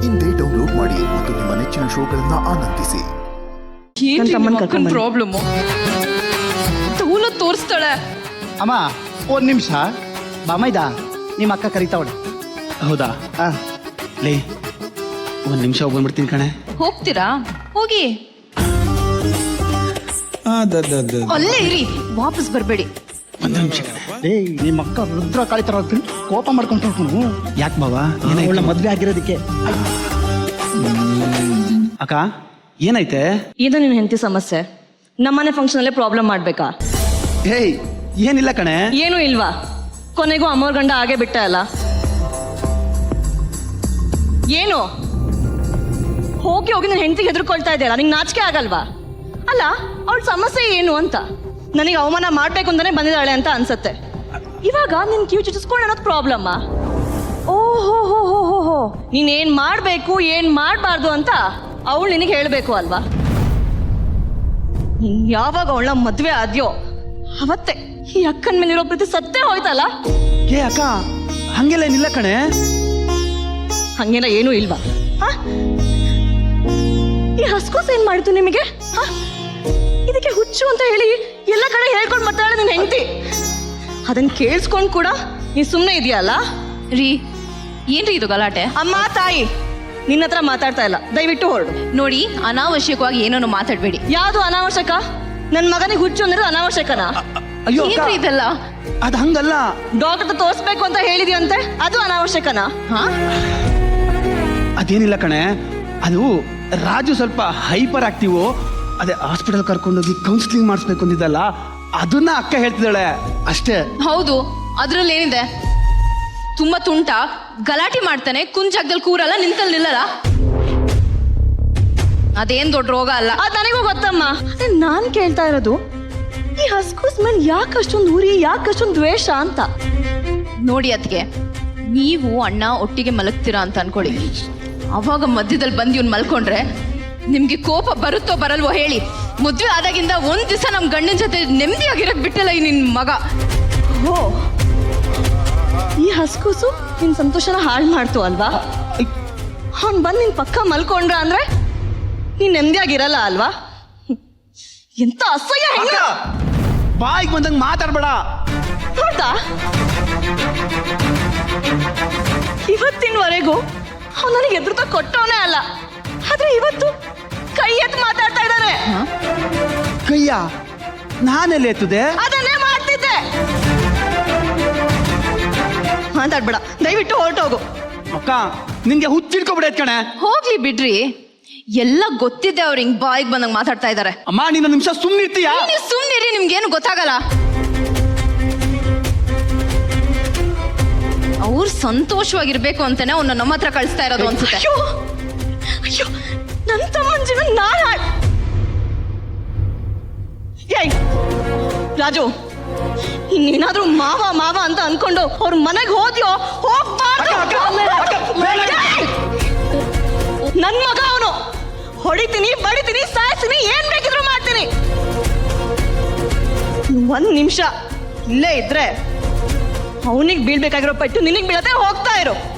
ಇಂದೇ ಡೌನ್ಲೋಡ್ ಮಾಡಿ ಮತ್ತು ನಿಮ್ಮ ನೆಚ್ಚಿನ ಶೋಗಳನ್ನ ಆನಂದಿಸಿ. ಪ್ರಾಬ್ಲಮ್ ತೋರಿಸ್ತಾಳೆ. ಅಮ್ಮ ಒಂದ್ ನಿಮಿಷ ಬಾಮೈದ, ನಿಮ್ಮ ಅಕ್ಕ ಕರಿತಾವಳೆ. ಹೌದಾ? ಲೇ, ಒಂದ್ ನಿಮಿಷ ಹೋಗ್ಬಂದ್ಬಿಡ್ತೀನಿ ಕಣೆ. ಹೋಗ್ತೀರಾ? ಹೋಗಿ ಅಲ್ಲೇ ಇರಿ, ವಾಪಸ್ ಬರ್ಬೇಡಿ. ಒಂದ್ ನಿಮಿಷ ಕಣೆ. ಏಯ್, ನಿಮ್ಮ ಅಕ್ಕ ರುದ್ರ ಕಾಳಿತಾರ ಕೋಪ ಮಾಡ್ಕೊಂಡು ಯಾಕೆ ಬಾವಾ? ಒಳ್ಳೆ ಮದ್ವೆ ಆಗಿರೋದಕ್ಕೆ. ಅಕ್ಕ ಏನೈತೆ? ಇದು ನಿನ್ನ ಹೆಂಡತಿ ಸಮಸ್ಯೆ. ನಮ್ಮನೆ ಫಂಕ್ಷನ್ ಅಲ್ಲೇ ಪ್ರಾಬ್ಲಮ್ ಮಾಡ್ಬೇಕಾ? ಏಯ್, ಏನಿಲ್ಲ ಕಣೆ. ಏನು ಇಲ್ವಾ? ಕೊನೆಗೂ ಅಮ್ಮೋರ್ ಗಂಡ ಆಗೇ ಬಿಟ್ಟ ಅಲ್ಲ. ಏನು ಹೋಗಿ ಹೋಗಿ ನನ್ನ ಹೆಂಡತಿಗೆ ಹೆದರ್ಕೊಳ್ತಾ ಇದೆಯಲ್ಲ, ನಿಂಗೆ ನಾಚಿಕೆ ಆಗಲ್ವಾ? ಅಲ್ಲ, ಅವಳ ಸಮಸ್ಯೆ ಏನು ಅಂತ ನನಗೆ ಅವಮಾನ ಮಾಡ್ಬೇಕು ಅಂತಾನೆ ಬಂದಿದ್ದಾಳೆ ಅಂತ ಅನ್ಸತ್ತೆ. ಇವಾಗ ನಿನ್ ಕಿವಿ ಚುಚ್ಚಿಸ್ಕೊಂಡು ಅನ್ನೋದು ಪ್ರಾಬ್ಲಮ್ಮ. ಓಹೋ ಹೋ ಹೋ ಹೋ ಹೋ, ನೀನೇನ್ ಮಾಡ್ಬೇಕು ಏನ್ ಮಾಡ್ಬಾರ್ದು ಅಂತ ಅವಳು ನಿನಗೆ ಹೇಳ್ಬೇಕು ಅಲ್ವಾ? ಯಾವಾಗ ಅವಳ ಮದ್ವೆ ಆದ್ಯೋ ಅವತ್ತೇ ಈ ಅಕ್ಕನ ಮೇಲಿರೋ ಪ್ರೀತಿ ಸತ್ತೇ ಹೋಯ್ತಲ್ಲ. ಏ ಅಕ್ಕ, ಹಂಗೆಲ್ಲ ಏನಿಲ್ಲ ಕಣೆ. ಹಂಗೇನ ಏನೂ ಇಲ್ವಾ? ಈ ಹಸ್ಕೋಸ್ ಏನ್ ಮಾಡಿತು ನಿಮಗೆ? ಇದಕ್ಕೆ ಹುಚ್ಚು ಅಂತ ಹೇಳಿ ಎಲ್ಲ ಕಡೆ ಹೇಳ್ಕೊಂಡು ಮಾತಾಡ ನಿನ್ ಹೆಂಡತಿ. ಅದನ್ನ ಕೇಳಿಸ್ಕೊಂಡ್ ಕೂಡ ನೀ ಸುಮ್ನೆ ಇದೆಯಲ್ಲ. ರೀ, ಏನ್ರಿ ಇದು ಗಲಾಟೆ? ಅಮ್ಮ ತಾಯಿ, ನಿನ್ನ ಹತ್ರ ಮಾತಾಡ್ತಾ ಇಲ್ಲ, ದಯವಿಟ್ಟು ಹೊರಡು. ನೋಡಿ, ಅನಾವಶ್ಯಕವಾಗಿ ಏನೋ ಮಾತಾಡ್ಬೇಡಿ. ಯಾವುದು ಅನಾವಶ್ಯಕ? ನನ್ ಮಗನಿಗೆ ಹುಚ್ಚು ಅಂದ್ರೆ ಅನಾವಶ್ಯಕನಾ? ಅಯ್ಯೋ ಅಕ್ಕ, ಏನ್ರಿ ಇದೆಲ್ಲ? ಅದ್ ಹಂಗಲ್ಲ. ಡಾಕ್ಟರ್ ತೋರಿಸ್ಬೇಕು ಅಂತ ಹೇಳಿದ್ಯಂತೆ, ಅದು ಅನಾವಶ್ಯಕನಾ? ಅದೇನಿಲ್ಲ ಕಣೆ, ಅದು ರಾಜು ಸ್ವಲ್ಪ ಹೈಪರ್ ಆಕ್ಟಿವ್. ಅದೇ ಹಾಸ್ಪಿಟಲ್ ಕರ್ಕೊಂಡೋಗಿ ಕೌನ್ಸಿಲಿಂಗ್ ಮಾಡಿಸ್ಬೇಕು ಅಂದಿದ್ದಲ್ಲ, ಅದನ್ನ ಅಕ್ಕ ಹೇಳ್ತಿದ್ದಾಳೆ ಅಷ್ಟೇ. ಹೌದು, ಅದ್ರಲ್ಲಿ ಏನಿದೆ? ತುಂಬಾ ತುಂಟ, ಗಲಾಟೆ ಮಾಡ್ತಾನೆ, ಕುಂಜಾಗದಲ್ಲಿ ಕೂರಲ್ಲ, ನಿಂತಲ್ಲಿ ನಿಲ್ಲಲ್ಲ. ಅದೇನ್ ದೊಡ್ಡ ರೋಗ ಅಲ್ಲ. ಅದ್ ನನಗೂ ಗೊತ್ತಮ್ಮ. ನಾನ್ ಕೇಳ್ತಾ ಇರೋದು, ಈ ಹಸ್ಕೂಸ್ ಮೇಲೆ ಯಾಕೆ ಅಷ್ಟೊಂದು ಉರಿ, ಯಾಕೆ ಅಷ್ಟೊಂದು ದ್ವೇಷ ಅಂತ. ನೋಡಿ ಅದಕ್ಕೆ, ನೀವು ಅಣ್ಣ ಒಟ್ಟಿಗೆ ಮಲಗ್ತೀರಾ ಅಂತ ಅನ್ಕೊಳ್ಳಿ. ಅವಾಗ ಮಧ್ಯದಲ್ಲಿ ಬಂದು ಇವ್ನು ಮಲ್ಕೊಂಡ್ರೆ ನಿಮ್ಗೆ ಕೋಪ ಬರುತ್ತೋ ಬರಲ್ವೋ ಹೇಳಿ? ಮದ್ವೆ ಆದಾಗಿಂದ ಒಂದ್ ದಿವಸ ನಮ್ ಗಂಡನ ಜೊತೆ ನೆಮ್ಮದಿಯಾಗಿರಕ್ ಬಿಟ್ಟಲ್ಲ ಈ ನಿನ್ ಮಗ. ಓ, ಈ ಹಸ್ಕೂಸು ನಿನ್ ಸಂತೋಷನ ಹಾಳು ಮಾಡ್ತು ಅಲ್ವಾ? ಅವ್ನ್ ಬಂದ್ ನಿನ್ ಪಕ್ಕ ಮಲ್ಕೊಂಡ್ರ ಅಂದ್ರೆ ನೀನ್ ನೆಮ್ಮದಿಯಾಗಿರಲ್ಲ ಅಲ್ವಾ? ಎಂತ ಅಸಹ್ಯ ಹೆಂಗ! ಬಾಯಿಗೆ ಬಂದಂಗ್ ಮಾತಾಡ್ಬೇಡ. ನೋಡ್ತಾ, ಇವತ್ತಿನವರೆಗೂ ಅವ್ನು ನನಗೆ ಎದುರುತ್ತಾ ಕೊಟ್ಟವನೇ ಅಲ್ಲ, ಆದ್ರೆ ಇವತ್ತು ಕೈ ಎತ್ತು ಮಾತಾಡ್ತಾ ಇದ್ದಾನೆ. ಕೈಯ ನಾನೆಲ್ಲ ಎತ್ತದೆ? ಅದನ್ನೇ ಮಾಡ್ತಿದ್ದೆ. ಮಾತಾಡ್ಬೇಡ, ದಯವಿಟ್ಟು ಹೊರಟೋಗು. ಅಕ್ಕ, ನಿಂಗೆ ಹುಚ್ಚಿಡ್ಕೊಬಿಡೈತ್ ಕಣೆ. ಹೋಗ್ಲಿ ಬಿಡ್ರಿ, ಎಲ್ಲ ಗೊತ್ತಿದ್ದೆ ಅವ್ರು ಹಿಂಗ್ ಬಾಯಿಗೆ ಬಂದಂಗ್ ಮಾತಾಡ್ತಾ ಇದಾರೆ. ಅಮ್ಮ, ನೀನು ನಿಮಿಷ ಸುಮ್ಮನಿರ್ತೀಯಾ? ನೀವು ಸುಮ್ನಿರಿ, ನಿಮ್ಗೇನು ಗೊತ್ತಾಗಲ್ಲ. ಅವ್ರು ಸಂತೋಷವಾಗಿರ್ಬೇಕು ಅಂತಾನೆ ಅವ್ನ ನಮ್ಮ ಹತ್ರ ಕಳಿಸ್ತಾ ಇರೋದು ಅನ್ಸುತ್ತೆ. ಅಯ್ಯೋ ಅಯ್ಯೋ, ನನ್ನ ತಮ್ಮನ ಜೀವನ ನಾನು ಏಯ್ ರಾಜು, ಇನ್ನೇನಾದ್ರೂ ಮಾವ ಮಾವ ಅಂತ ಅನ್ಕೊಂಡು ಅವ್ರ ಮನೆಗೆ ಹೋದ್ಯೋ? ಹೋಗ್ಬಾರ್ದು. ನನ್ ಮಗ ಅವನು. ಹೊಡಿತೀನಿ, ಬಡಿತೀನಿ, ಸಾಯಿಸ್ತೀನಿ, ಏನ್ ಬೇಕಿದ್ರು ಮಾಡ್ತೀನಿ. ಒಂದ್ ನಿಮಿಷ ಇಲ್ಲೇ ಇದ್ರೆ ಅವನಿಗೆ ಬೀಳ್ಬೇಕಾಗಿರೋ ಪಟ್ಟು ನಿನಗ್ ಬೀಳತ್ತೆ. ಹೋಗ್ತಾ ಇರೋ.